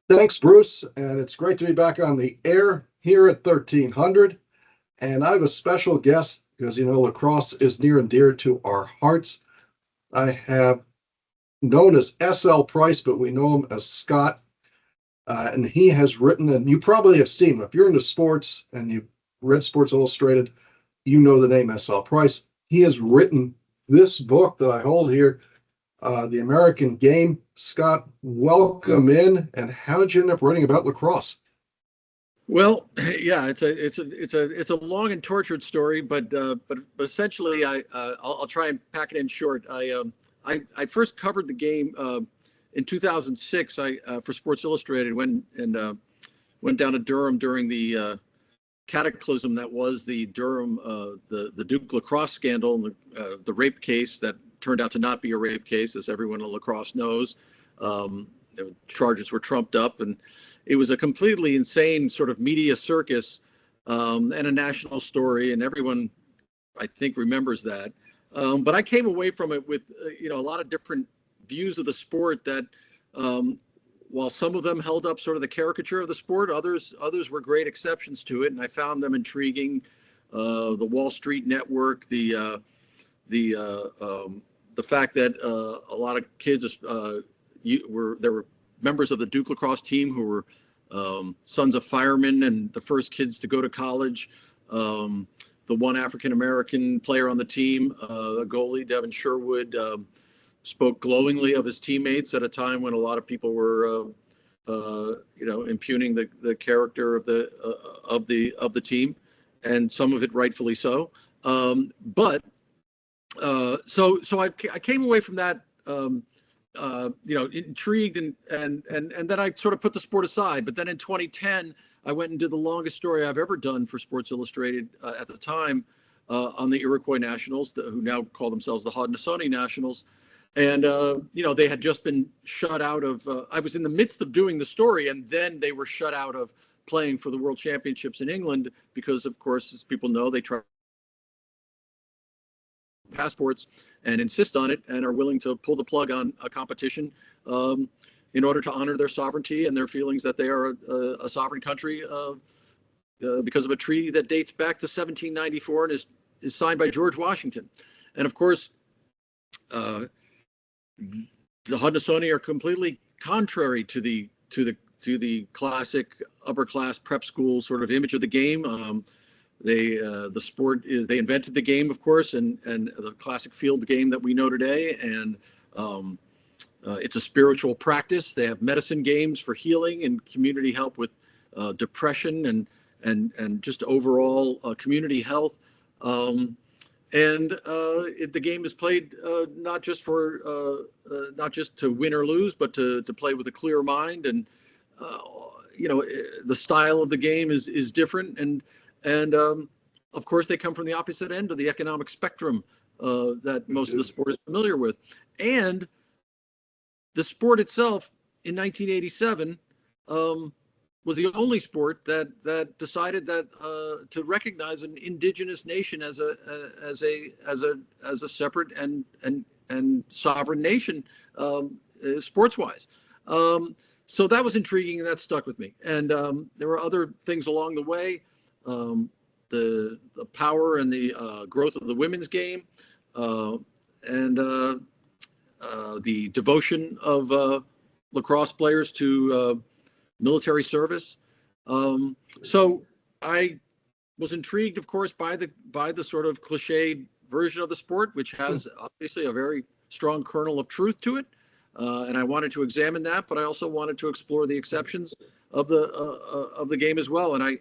Thanks, Bruce, and it's great to be back on the air here at 1300. And I have a special guest because, lacrosse is near and dear to our hearts. I have known as SL Price, but we know him as Scott. And he has written, and you probably have seen him. If you're into sports and you've read Sports Illustrated, you know the name SL Price. He has written this book that I hold here, The American Game. Scott, welcome in. And how did you end up writing about lacrosse? Well, yeah, it's a long and tortured story, but essentially, I'll try and pack it in short. I first covered the game in 2006. For Sports Illustrated went down to Durham during the cataclysm that was the Durham the Duke lacrosse scandal, and the rape case that turned out to not be a rape case, as everyone in lacrosse knows. Charges were trumped up, and it was a completely insane sort of media circus, and a national story, and everyone, I think, remembers that. But I came away from it with a lot of different views of the sport that, while some of them held up sort of the caricature of the sport, others were great exceptions to it, and I found them intriguing. The Wall Street Network, the fact that a lot of kids there were members of the Duke lacrosse team who were sons of firemen and the first kids to go to college. The one African-American player on the team, the goalie, Devin Sherwood, spoke glowingly of his teammates at a time when a lot of people were, impugning the character of the team, and some of it rightfully so. So I came away from that, intrigued, and then I sort of put the sport aside. But then in 2010, I went and did the longest story I've ever done for Sports Illustrated at the time, on the Iroquois Nationals, who now call themselves the Haudenosaunee Nationals. And, they had just been shut out of, I was in the midst of doing the story, and then they were shut out of playing for the World Championships in England because, of course, as people know, they try passports and insist on it, and are willing to pull the plug on a competition in order to honor their sovereignty and their feelings that they are a sovereign country, because of a treaty that dates back to 1794 and is signed by George Washington. And of course, the Haudenosaunee are completely contrary to the classic upper class prep school sort of image of the game. The sport is, they invented the game, of course, and the classic field game that we know today. And it's a spiritual practice. They have medicine games for healing and community help with depression and just overall community health. The game is played not just to win or lose, but to play with a clear mind. And the style of the game is different, and of course, they come from the opposite end of the economic spectrum that most of the sport is familiar with. And the sport itself, in 1987, was the only sport that decided that to recognize an indigenous nation as a separate and sovereign nation, sports-wise. So that was intriguing, and that stuck with me. And there were other things along the way. The power and the growth of the women's game, and the devotion of lacrosse players to military service. So I was intrigued, of course, by the sort of cliched version of the sport, which has obviously a very strong kernel of truth to it. And I wanted to examine that, but I also wanted to explore the exceptions of the game as well. And I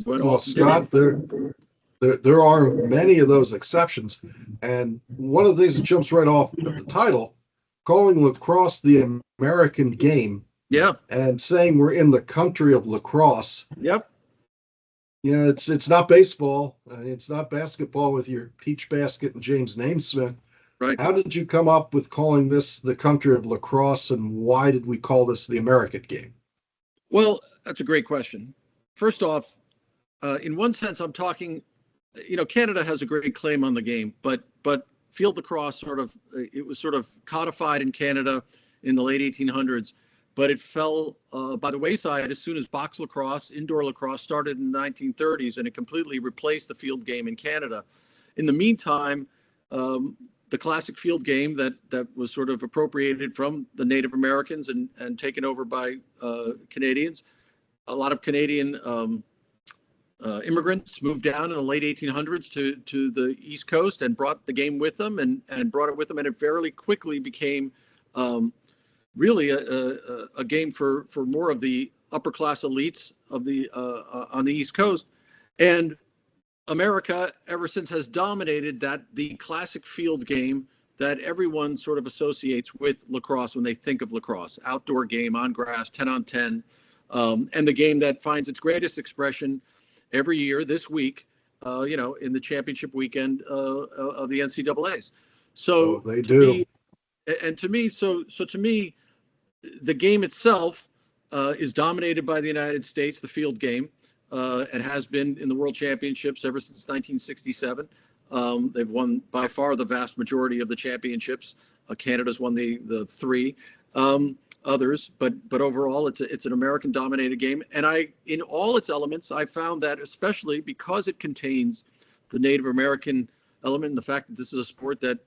Well, Scott, there are many of those exceptions, and one of the things that jumps right off at the title, calling lacrosse the American game, yeah, and saying we're in the country of lacrosse. Yep. It's not baseball, it's not basketball with your Peach Basket and James Naismith. Right. How did you come up with calling this the country of lacrosse, and why did we call this the American game? Well, that's a great question. First off, in one sense, I'm talking, Canada has a great claim on the game, but field lacrosse it was sort of codified in Canada in the late 1800s. but it fell by the wayside as soon as box lacrosse, indoor lacrosse, started in the 1930s, and it completely replaced the field game in Canada. In the meantime, the classic field game that was sort of appropriated from the Native Americans and taken over by Canadians. A lot of Canadian immigrants moved down in the late 1800s to the East Coast and brought the game with them and brought it with them, and it fairly quickly became really a game for more of the upper class elites of the on the East Coast. And America ever since has dominated the classic field game that everyone sort of associates with lacrosse when they think of lacrosse: outdoor game on grass, 10 on 10, and the game that finds its greatest expression every year this week, in the championship weekend of the NCAA's. So they do. To me, the game itself is dominated by the United States, the field game. It has been in the World Championships ever since 1967. They've won by far the vast majority of the championships. Canada's won the three others, but overall it's an American-dominated game. And in all its elements, I found that, especially because it contains the Native American element, and the fact that this is a sport that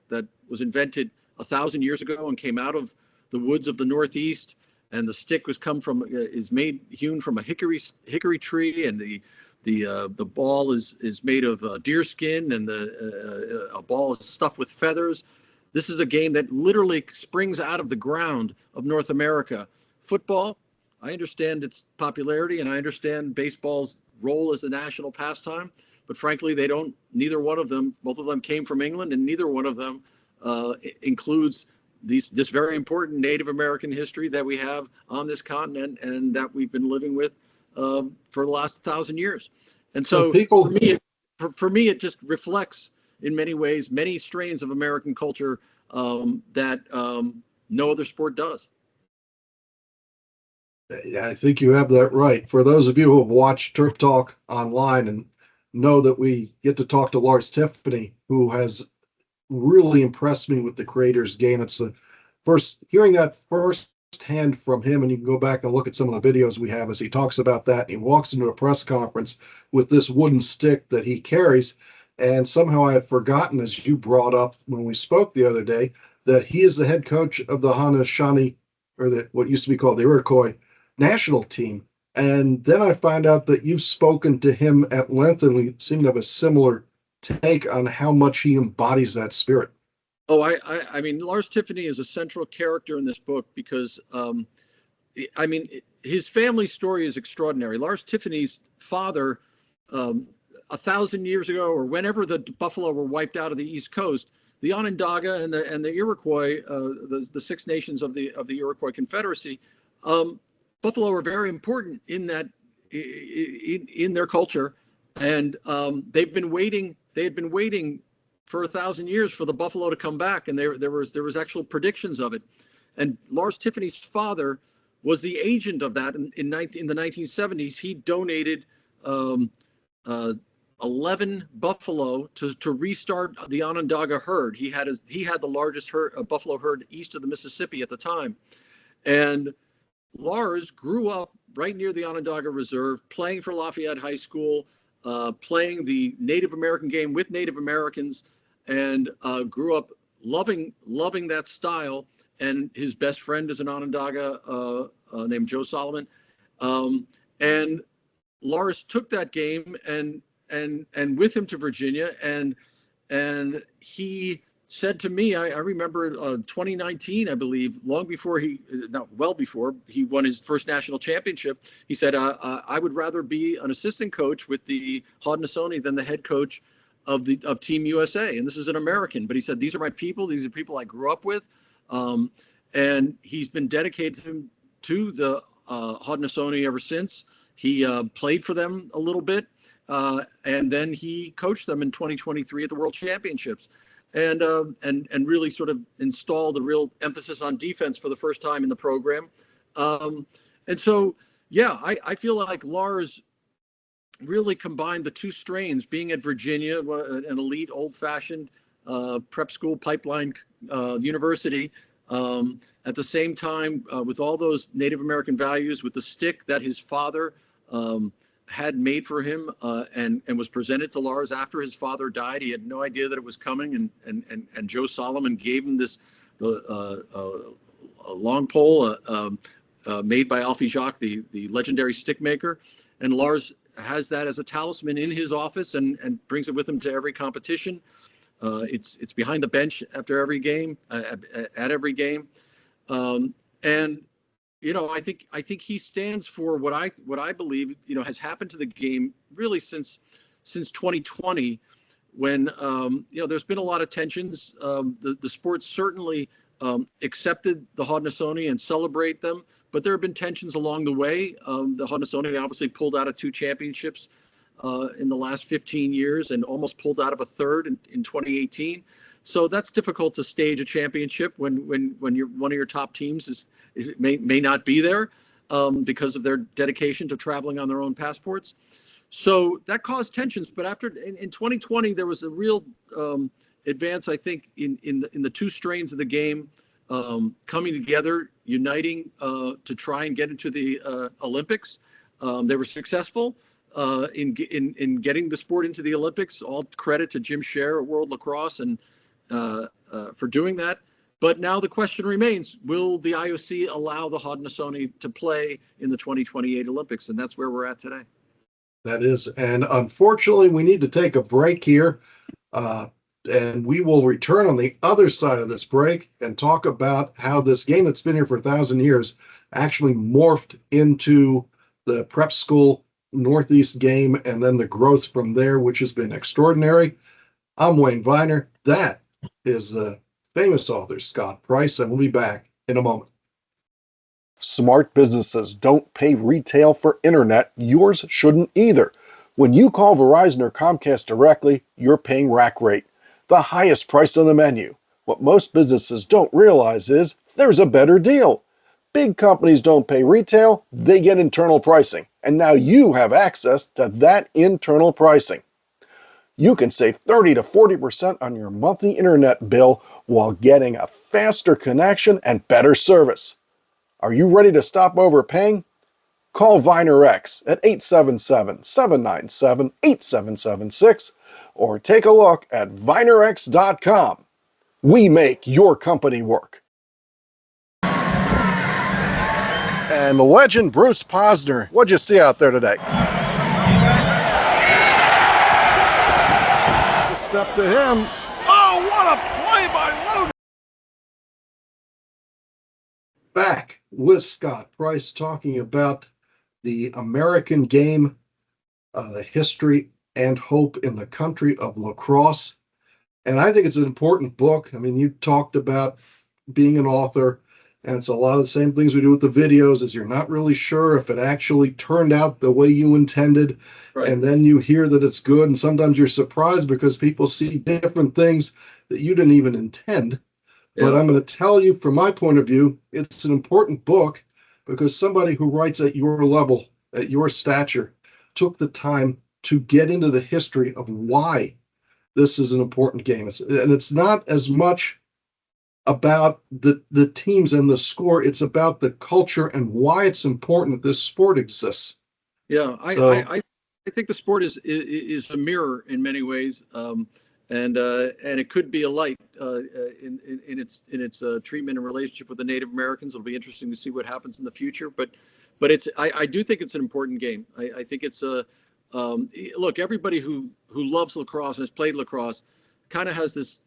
was invented 1,000 years ago and came out of the woods of the Northeast, and the stick is hewn from a hickory tree, and the ball is made of deer skin, and a ball is stuffed with feathers. This is a game that literally springs out of the ground of North America. Football, I understand its popularity, and I understand baseball's role as a national pastime, but frankly, neither one of them, both of them came from England, and neither one of them includes this very important Native American history that we have on this continent and that we've been living with for the last 1,000 years. And so for me, it just reflects in many ways many strains of American culture that no other sport does. Yeah, I think you have that right. For those of you who have watched TerpTalk online and know that we get to talk to Lars Tiffany, who has really impressed me with the creator's game. It's the hearing that firsthand from him, and you can go back and look at some of the videos we have as he talks about that. He walks into a press conference with this wooden stick that he carries, and somehow I had forgotten, as you brought up when we spoke the other day, that he is the head coach of the Haudenosaunee, or what used to be called the Iroquois national team. And then I find out that you've spoken to him at length, and we seem to have a similar take on how much he embodies that spirit. Oh, I mean, Lars Tiffany is a central character in this book because, his family story is extraordinary. Lars Tiffany's father, 1,000 years ago, or whenever the buffalo were wiped out of the East Coast, the Onondaga and the Iroquois, the Six Nations of the Iroquois Confederacy, buffalo are very important in that in their culture, and they had been waiting for 1,000 years for the buffalo to come back, and there was actual predictions of it. And Lars Tiffany's father was the agent of that in the 1970s. He donated 11 buffalo to restart the Onondaga herd. He had the largest buffalo herd east of the Mississippi at the time, and Lars grew up right near the Onondaga Reserve, playing for Lafayette High School, playing the Native American game with Native Americans, and grew up loving that style. And his best friend is an Onondaga named Joe Solomon. And Lars took that game and with him to Virginia, and he said to me, I remember 2019, I believe, well before he won his first national championship, he said, I would rather be an assistant coach with the Haudenosaunee than the head coach of Team USA. And this is an American, but he said, these are my people. These are people I grew up with. And he's been dedicated to the Haudenosaunee ever since. He played for them a little bit, and then he coached them in 2023 at the World Championships. And really sort of installed a real emphasis on defense for the first time in the program. And so, yeah, I feel like Lars really combined the two strains, being at Virginia, an elite, old-fashioned prep school pipeline university, At the same time, with all those Native American values, with the stick that his father had made for him and was presented to Lars after his father died. He had no idea that it was coming, and Joe Solomon gave him this a long pole made by Alfie Jacques, the legendary stick maker, and Lars has that as a talisman in his office and brings it with him to every competition. It's behind the bench after every game, at every game, and I think he stands for what I believe has happened to the game really since 2020, when there's been a lot of tensions. The sport certainly accepted the Haudenosaunee and celebrate them, but there have been tensions along the way. The Haudenosaunee obviously pulled out of 2 championships in the last 15 years and almost pulled out of a third in 2018. So that's difficult to stage a championship when one of your top teams may not be there because of their dedication to traveling on their own passports. So that caused tensions. But in 2020, there was a real advance, I think, in the 2 strains of the game coming together, uniting to try and get into the Olympics. They were successful in getting the sport into the Olympics. All credit to Jim Scher at World Lacrosse and for doing that. But now the question remains, will the IOC allow the Haudenosaunee to play in the 2028 Olympics? And that's where we're at today. That is. And unfortunately, we need to take a break here. And we will return on the other side of this break and talk about how this game that's been here for 1,000 years actually morphed into the prep school Northeast game and then the growth from there, which has been extraordinary. I'm Wayne Viener. That is the famous author, Scott Price, and we'll be back in a moment. Smart businesses don't pay retail for internet. Yours shouldn't either. When you call Verizon or Comcast directly, you're paying rack rate, the highest price on the menu. What most businesses don't realize is there's a better deal. Big companies don't pay retail, they get internal pricing. And now you have access to that internal pricing. You can save 30 to 40% on your monthly internet bill while getting a faster connection and better service. Are you ready to stop overpaying? Call Viener X at 877-797-8776 or take a look at VienerX.com. We make your company work. And the legend Bruce Posner, what'd you see out there today? Step to him. Oh, what a play by Logan! Back with Scott Price talking about the American game, the history and hope in the country of lacrosse. And I think it's an important book. I mean, you talked about being an author, and it's a lot of the same things we do with the videos, is you're not really sure if it actually turned out the way you intended. Right. And then you hear that it's good, and sometimes you're surprised because people see different things that you didn't even intend. Yeah. But I'm going to tell you, from my point of view, it's an important book because somebody who writes at your level, at your stature, took the time to get into the history of why this is an important game. And it's not as much about the teams and the score. It's about the culture and why it's important that this sport exists. Yeah, I think the sport is a mirror in many ways, and it could be a light in its treatment and relationship with the Native Americans. It'll be interesting to see what happens in the future. But I do think it's an important game. I think it's look, everybody who loves lacrosse and has played lacrosse kind of has this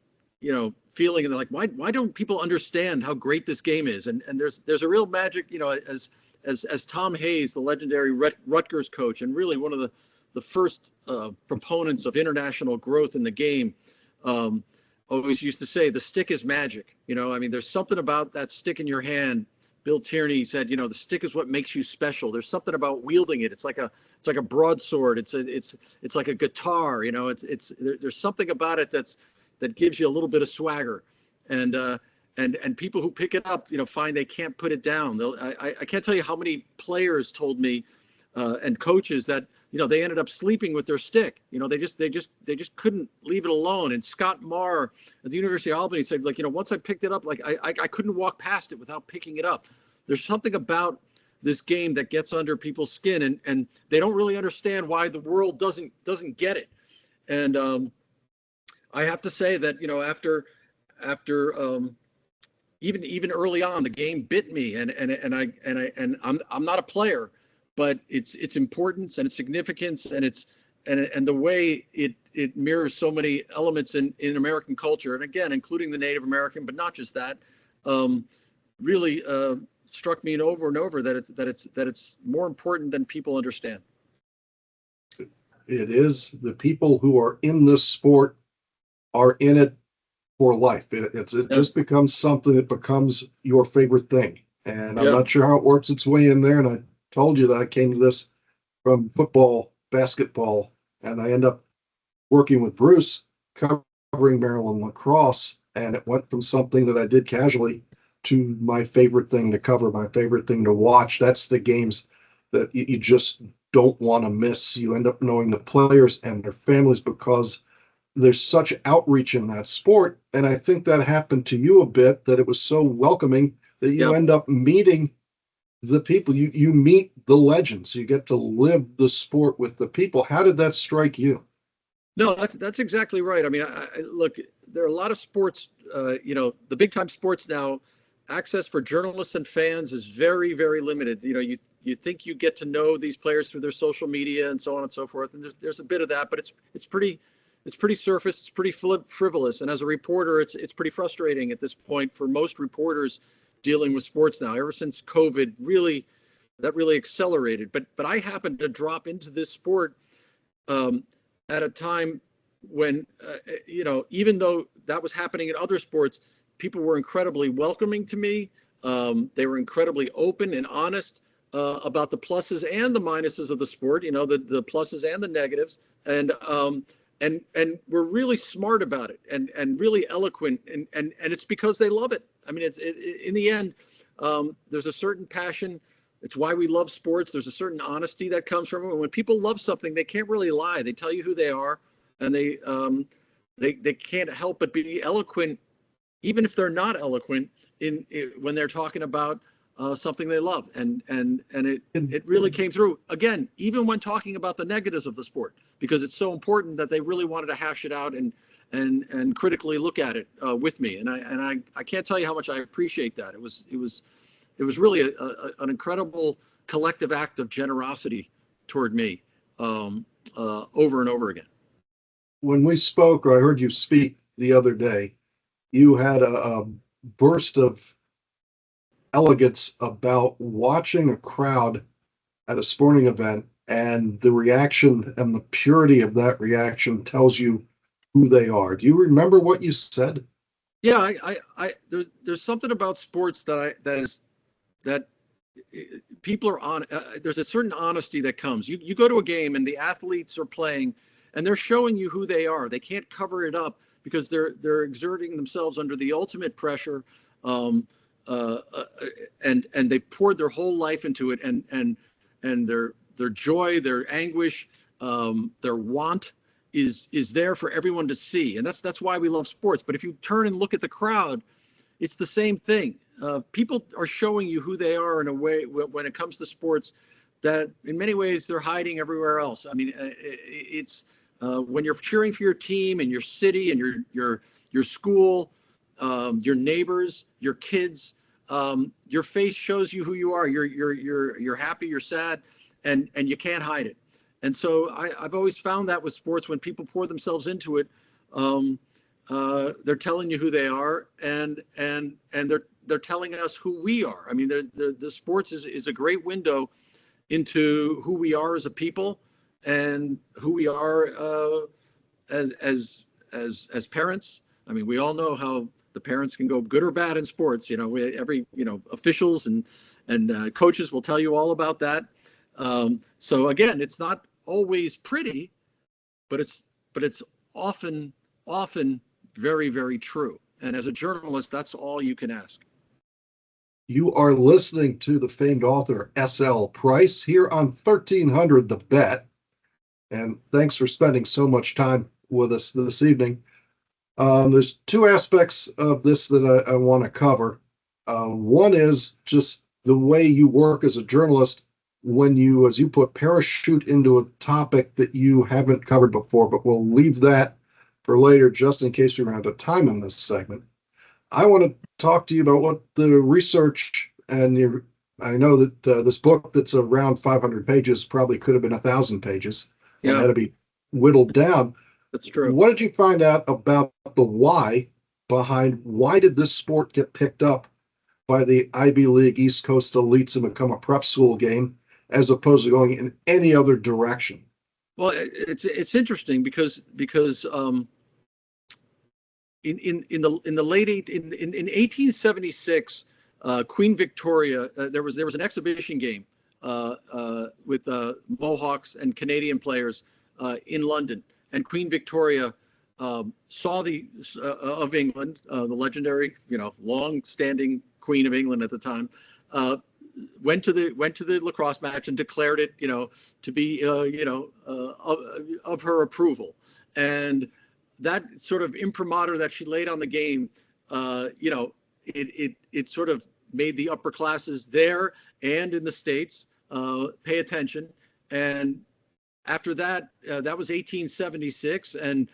feeling, and they're like, why don't people understand how great this game is? And there's a real magic, as Tom Hayes, the legendary Rutgers coach, and really one of the first proponents of international growth in the game, always used to say, the stick is magic. There's something about that stick in your hand. Bill Tierney said, the stick is what makes you special. There's something about wielding it. It's like a broadsword. It's like a guitar. There's something about it that gives you a little bit of swagger, and people who pick it up, find they can't put it down. I can't tell you how many players told me and coaches that, they ended up sleeping with their stick. They just couldn't leave it alone. And Scott Marr at the University of Albany said, like, once I picked it up, like I couldn't walk past it without picking it up. There's something about this game that gets under people's skin, and they don't really understand why the world doesn't get it. And I have to say that, after even early on, the game bit me, and I'm not a player, but its importance and its significance and the way it mirrors so many elements in American culture, and again, including the Native American, but not just that, really struck me over and over that it's more important than people understand. It is. The people who are in this sport are in it for life. It just becomes something. It becomes your favorite thing. And I'm not sure how it works its way in there. And I told you that I came to this from football, basketball, and I end up working with Bruce covering Maryland lacrosse. And it went from something that I did casually to my favorite thing to cover, my favorite thing to watch. That's the games that you just don't want to miss. You end up knowing the players and their families because there's such outreach in that sport. And I think that happened to you a bit, that it was so welcoming that you end up meeting the people. You meet the legends. You get to live the sport with the people. How did that strike you? No, that's exactly right. I mean, I look, there are a lot of sports, the big time sports now, access for journalists and fans is very, very limited. You think you get to know these players through their social media and so on and so forth. And there's a bit of that, but it's pretty surface. It's pretty frivolous. And as a reporter, it's pretty frustrating at this point for most reporters dealing with sports now. Ever since COVID, that really accelerated. But I happened to drop into this sport at a time when, even though that was happening in other sports, people were incredibly welcoming to me. They were incredibly open and honest about the pluses and the minuses of the sport, the pluses and the negatives. And we're really smart about it and really eloquent. And it's because they love it. I mean, in the end, there's a certain passion. It's why we love sports. There's a certain honesty that comes from it. And when people love something, they can't really lie. They tell you who they are, and they can't help but be eloquent, even if they're not eloquent when they're talking about something they love. And it really came through again, even when talking about the negatives of the sport, because it's so important that they really wanted to hash it out and critically look at it with me. And I can't tell you how much I appreciate that. It was really an incredible collective act of generosity toward me over and over again. When we spoke, or I heard you speak the other day, you had a burst of elegance about watching a crowd at a sporting event, and the reaction and the purity of that reaction tells you who they are. Do you remember what you said? Yeah, there's something about sports that people are on. There's a certain honesty that comes. You go to a game and the athletes are playing, and they're showing you who they are. They can't cover it up because they're exerting themselves under the ultimate pressure, and they've poured their whole life into it, and their joy, their anguish, their want is there for everyone to see, and that's why we love sports. But if you turn and look at the crowd, it's the same thing. People are showing you who they are in a way when it comes to sports that in many ways they're hiding everywhere else. I mean, it's when you're cheering for your team and your city and your school, your neighbors, your kids, your face shows you who you are. You're happy, you're sad, and you can't hide it. And so I've always found that with sports, when people pour themselves into it, they're telling you who they are, and they're telling us who we are. I mean, the sports is a great window into who we are as a people and who we are as parents. I mean, we all know how the parents can go good or bad in sports. Officials and coaches will tell you all about that. So again, it's not always pretty, but it's often very, very true. And as a journalist, that's all you can ask. You are listening to the famed author SL Price here on 1300 The Bet. And thanks for spending so much time with us this evening. There's two aspects of this that I want to cover. One is just the way you work as a journalist when you, as you put, parachute into a topic that you haven't covered before, but we'll leave that for later just in case we run out of time in this segment. I want to talk to you about what the research and your, I know that this book that's around 500 pages probably could have been 1,000 pages and Yeah, had to be whittled down. that's true. What did you find out about the why behind why did this sport get picked up by the Ivy League East Coast elites and become a prep school game as opposed to going in any other direction? Well, it's interesting because in the late in 1876, Queen Victoria, there was an exhibition game with Mohawks and Canadian players in London, and Queen Victoria saw of England, the legendary, long-standing Queen of England at the time. Went to the lacrosse match and declared it, to be, of her approval, and that sort of imprimatur that she laid on the game, it sort of made the upper classes there and in the States pay attention. And after that, that was 1876, and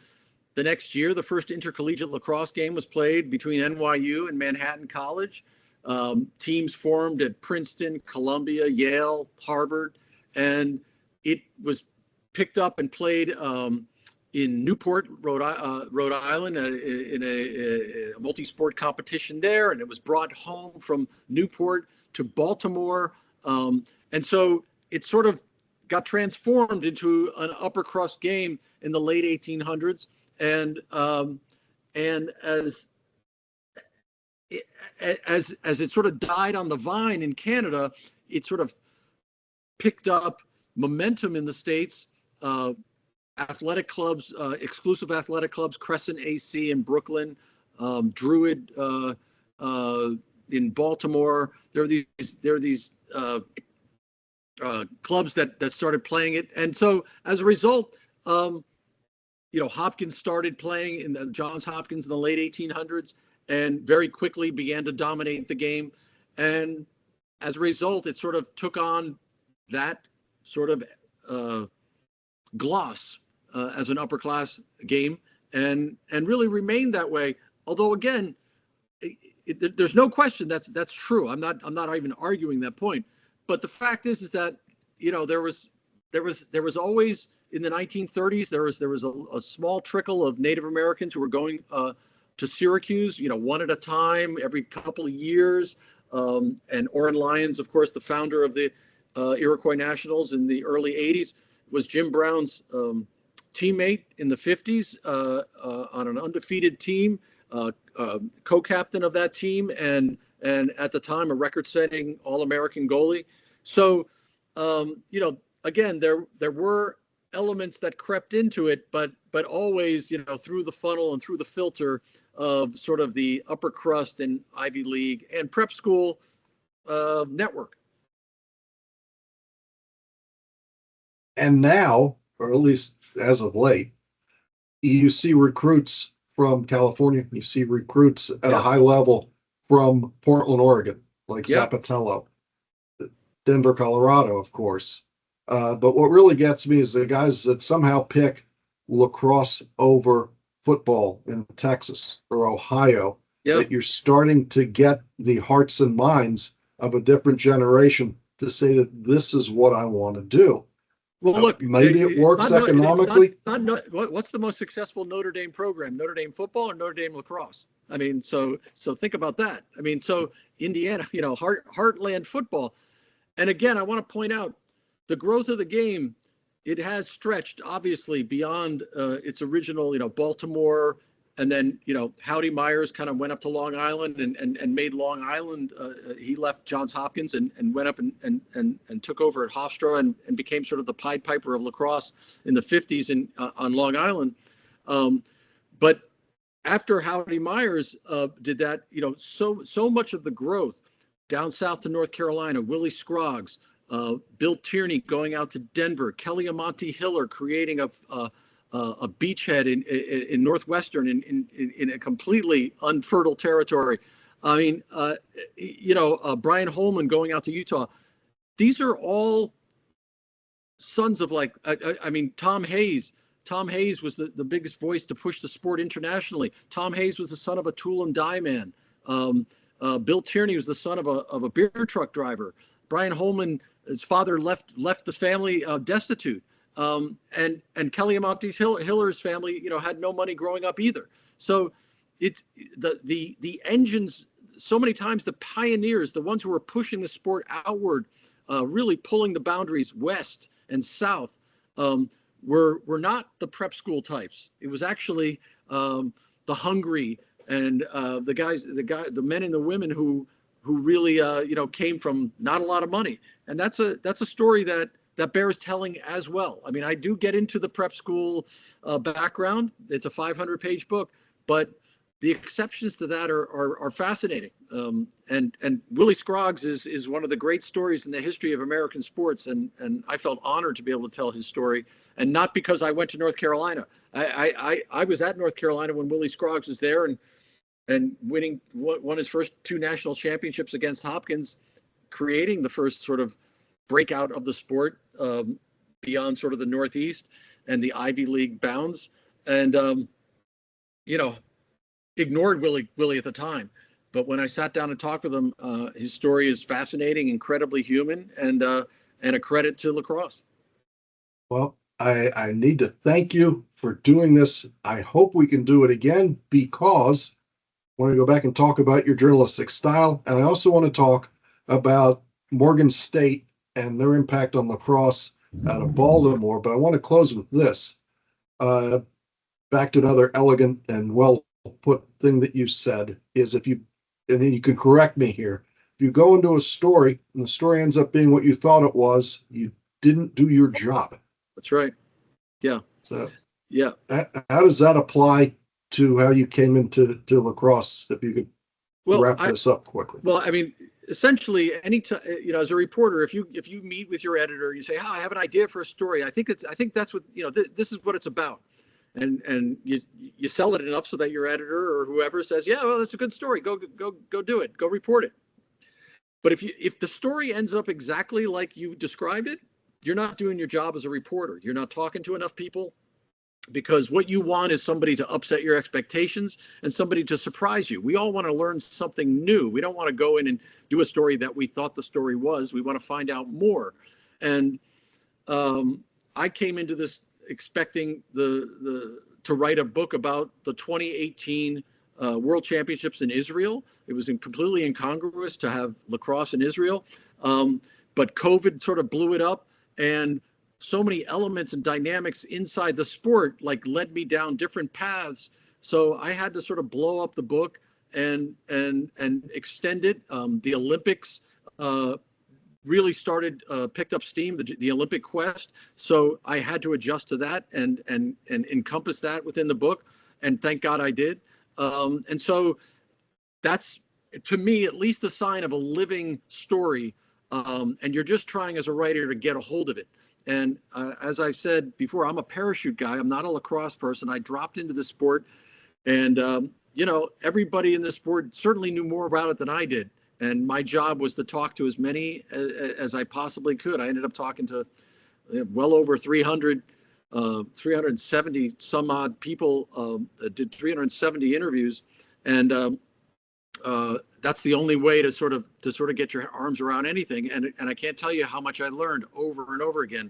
the next year, the first intercollegiate lacrosse game was played between NYU and Manhattan College. Teams formed at Princeton, Columbia, Yale, Harvard, and it was picked up and played in Newport, Rhode Island, in a multi-sport competition there, and it was brought home from Newport to Baltimore, and so it sort of got transformed into an upper crust game in the late 1800s, and as it sort of died on the vine in Canada, it sort of picked up momentum in the States. Athletic clubs, exclusive athletic clubs, Crescent AC in Brooklyn, Druid in Baltimore. There are these clubs that started playing it, and so as a result, Hopkins started playing in the Johns Hopkins in the late 1800s, and very quickly began to dominate the game, and as a result, it sort of took on that sort of gloss as an upper class game, and really remained that way. Although again, there's no question that's true. I'm not even arguing that point. But the fact is that there was always, in the 1930s, there was a small trickle of Native Americans who were going to Syracuse, one at a time every couple of years. And Orrin Lyons, of course, the founder of the Iroquois Nationals in the early 80s, was Jim Brown's teammate in the 50s on an undefeated team, co-captain of that team, and at the time a record-setting All-American goalie. So, again, there were elements that crept into it, but always, through the funnel and through the filter of sort of the upper crust and Ivy League and prep school network. And now, or at least as of late, you see recruits from California. You see recruits at a high level from Portland, Oregon, like Zapatello, Denver, Colorado, of course. But what really gets me is the guys that somehow pick lacrosse over football in Texas or Ohio, that you're starting to get the hearts and minds of a different generation to say that this is what I want to do. Well, look, maybe it works economically. What's the most successful Notre Dame program? Notre Dame football or Notre Dame lacrosse? I mean, so think about that. I mean, so Indiana, heartland football. And again, I want to point out the growth of the game. It has stretched obviously beyond its original, Baltimore, and then Howdy Myers kind of went up to Long Island and made Long Island. He left Johns Hopkins and went up and took over at Hofstra and became sort of the Pied Piper of lacrosse in the 50s on Long Island. But after Howdy Myers did that, so much of the growth down south to North Carolina, Willie Scroggs, Bill Tierney going out to Denver, Kelly Amonte Hiller creating a beachhead in Northwestern in a completely unfertile territory. I mean, Brian Holman going out to Utah. These are all sons of Tom Hayes. Tom Hayes was the biggest voice to push the sport internationally. Tom Hayes was the son of a tool and die man. Bill Tierney was the son of a beer truck driver. Brian Holman, his father left the family destitute. And Kelly Amonte Hiller's family, had no money growing up either. So it's the engines. So many times the pioneers, the ones who were pushing the sport outward, really pulling the boundaries west and south, were not the prep school types. It was actually the hungry and the men and the women who really came from not a lot of money. And that's a story that bears telling as well. I mean, I do get into the prep school background. It's a 500-page book, but the exceptions to that are fascinating. And Willie Scroggs is one of the great stories in the history of American sports. And I felt honored to be able to tell his story. And not because I went to North Carolina. I was at North Carolina when Willie Scroggs was there and won his first 2 national championships against Hopkins, creating the first sort of breakout of the sport beyond sort of the Northeast and the Ivy League bounds. And, ignored Willie at the time. But when I sat down and talked with him, his story is fascinating, incredibly human, and a credit to lacrosse. Well, I need to thank you for doing this. I hope we can do it again because I want to go back and talk about your journalistic style. And I also want to talk about Morgan State and their impact on lacrosse out of Baltimore. But I want to close with this. Back to another elegant and well put thing that you said is and then you can correct me here. If you go into a story and the story ends up being what you thought it was, you didn't do your job. That's right. Yeah. So yeah. How does that apply to how you came into lacrosse? If you could wrap this up quickly. Well, I mean, essentially, anytime, as a reporter, if you meet with your editor, you say, I have an idea for a story. I think that's what, this is what it's about. And you sell it enough so that your editor or whoever says, yeah, well, that's a good story. Go do it. Go report it. But if the story ends up exactly like you described it, you're not doing your job as a reporter. You're not talking to enough people, because what you want is somebody to upset your expectations and somebody to surprise you. We all want to learn something new. We don't want to go in and do a story that we thought the story was. We want to find out more. And I came into this expecting to write a book about the 2018 World Championships in Israel. It was completely incongruous to have lacrosse in Israel, but COVID sort of blew it up, and so many elements and dynamics inside the sport led me down different paths. So I had to sort of blow up the book and extend it. The Olympics really picked up steam, the Olympic quest. So I had to adjust to that and encompass that within the book. And thank God I did. And so that's, to me, at least a sign of a living story. And you're just trying as a writer to get a hold of it. And as I said before, I'm a parachute guy. I'm not a lacrosse person. I dropped into the sport, and everybody in the sport certainly knew more about it than I did. And my job was to talk to as many as I possibly could. I ended up talking to well over 370 some odd people. Did 370 interviews, and that's the only way to sort of get your arms around anything. And I can't tell you how much I learned over and over again.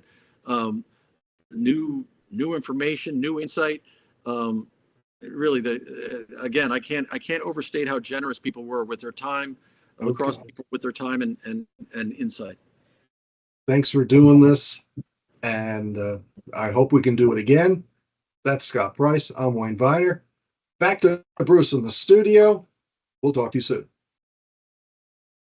New information, new insight. Really, again, I can't overstate how generous people were with their time, lacrosse people with their time and insight. Thanks for doing this, and I hope we can do it again. That's Scott Price. I'm Wayne Viener. Back to Bruce in the studio. We'll talk to you soon.